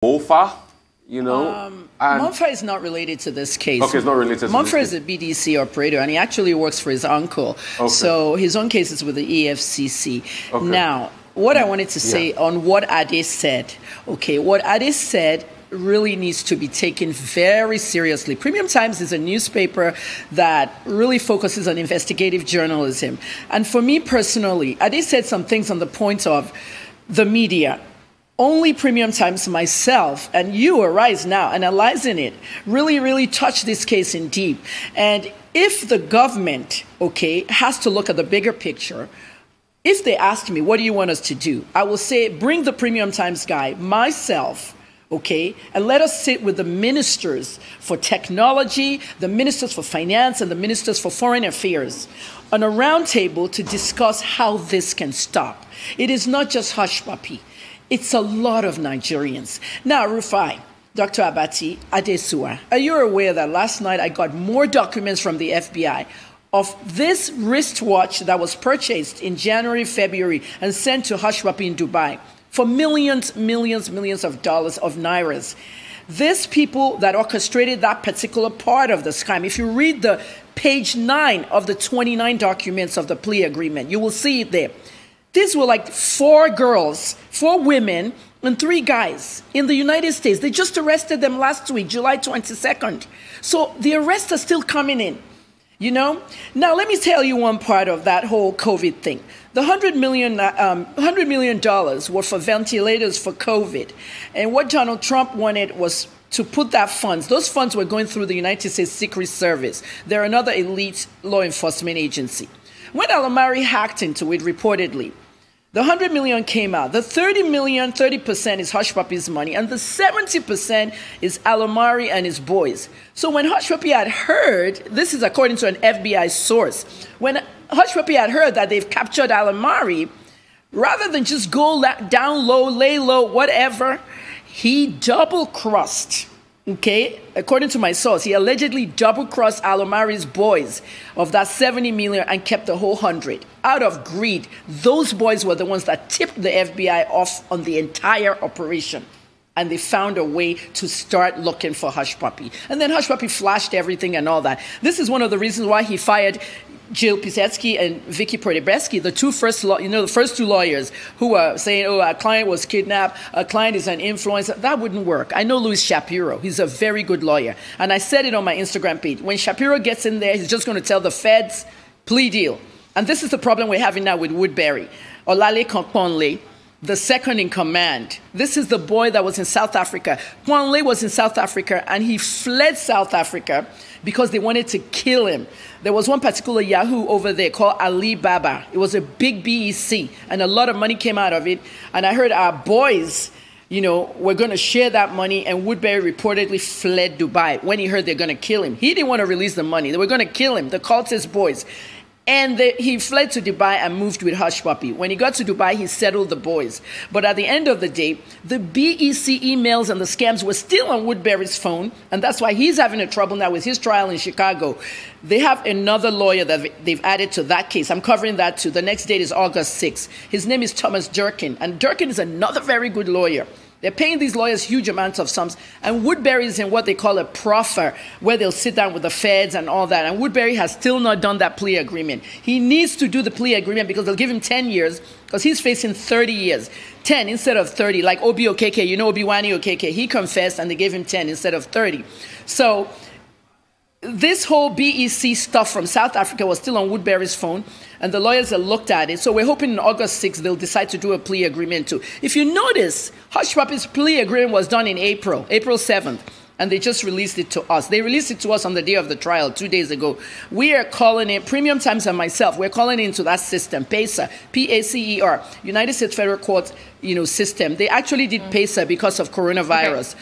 MOFA, you know. MOFA is not related to this case. Okay, it's not related to MOFA this is a BDC operator, and he actually works for his uncle. Okay. So his own case is with the EFCC. Okay. Now, what I wanted to say on what Ade said, okay, what Ade said really needs to be taken very seriously. Premium Times is a newspaper that really focuses on investigative journalism. And for me personally, Ade said some things on the point of the media. Only Premium Times, myself, and you, Arise Now, analyzing it, really touch this case in deep. And if the government, okay, has to look at the bigger picture, if they ask me, what do you want us to do? I will say, bring the Premium Times guy, myself, okay, and let us sit with the ministers for technology, the ministers for finance, and the ministers for foreign affairs on a round table to discuss how this can stop. It is not just Hush Puppi. It's a lot of Nigerians. Now, Rufai, Dr. Abati, Adesua, are you aware that last night I got more documents from the FBI of this wristwatch that was purchased in January, February, and sent to Hush Puppi in Dubai for millions of dollars of nairas? These people that orchestrated that particular part of the scam, if you read the page 9 of the 29 documents of the plea agreement, you will see it there. These were like 4 girls, 4 women, and 3 guys in the United States. They just arrested them last week, July 22nd. So the arrests are still coming in, you know? Now, let me tell you one part of that whole COVID thing. The $100 million were for ventilators for COVID. And what Donald Trump wanted was to put that funds. Those funds were going through the United States Secret Service. They're another elite law enforcement agency. When Alamari hacked into it, reportedly, the $100 million came out. The $30 million, 30% is Hush Puppi's money, and the 70% is Alamari and his boys. So when Hush Puppi had heard, this is according to an FBI source, when Hush Puppi had heard that they've captured Alamari, rather than just go down low, lay low, whatever, he double-crossed. Okay, according to my source, he allegedly double-crossed Alamari's boys of that 70 million and kept the whole 100. Out of greed, those boys were the ones that tipped the FBI off on the entire operation. And they found a way to start looking for Hush Puppi. And then Hush Puppi flashed everything and all that. This is one of the reasons why he fired Jill Pisetsky and Vicky Prodebeski, the first 2 lawyers who were saying, oh, our client was kidnapped, our client is an influencer. That wouldn't work. I know Louis Shapiro. He's a very good lawyer. And I said it on my Instagram page. When Shapiro gets in there, he's just going to tell the feds, plea deal. And this is the problem we're having now with Woodbury. Olale Kwanle, the second in command. This is the boy that was in South Africa. Kwanle was in South Africa, and he fled South Africa because they wanted to kill him. There was one particular Yahoo over there called Alibaba. It was a big BEC, and a lot of money came out of it. And I heard our boys, you know, were going to share that money, and Woodbury reportedly fled Dubai when he heard they're going to kill him. He didn't want to release the money. They were going to kill him, the cultist boys. And he fled to Dubai and moved with Hush Puppi. When he got to Dubai, he settled the boys. But at the end of the day, the BEC emails and the scams were still on Woodbury's phone. And that's why he's having a trouble now with his trial in Chicago. They have another lawyer that they've added to that case. I'm covering that too. The next date is August 6th. His name is Thomas Durkin. And Durkin is another very good lawyer. They're paying these lawyers huge amounts of sums. And Woodbury is in what they call a proffer, where they'll sit down with the feds and all that. And Woodbury has still not done that plea agreement. He needs to do the plea agreement because they'll give him 10 years, because he's facing 30 years. 10 instead of 30, like Obi Okeke. You know Obi-Wani Okeke. He confessed and they gave him 10 instead of 30. So this whole BEC stuff from South Africa was still on Woodbury's phone, and the lawyers have looked at it. So we're hoping in August 6th they'll decide to do a plea agreement too. If you notice, Hush Puppi's plea agreement was done in April 7th, and they just released it to us. They released it to us on the day of the trial 2 days ago. We are calling it, Premium Times and myself, we're calling into that system, PACER, P-A-C-E-R, United States Federal Court, system. They actually did PACER because of coronavirus. Okay.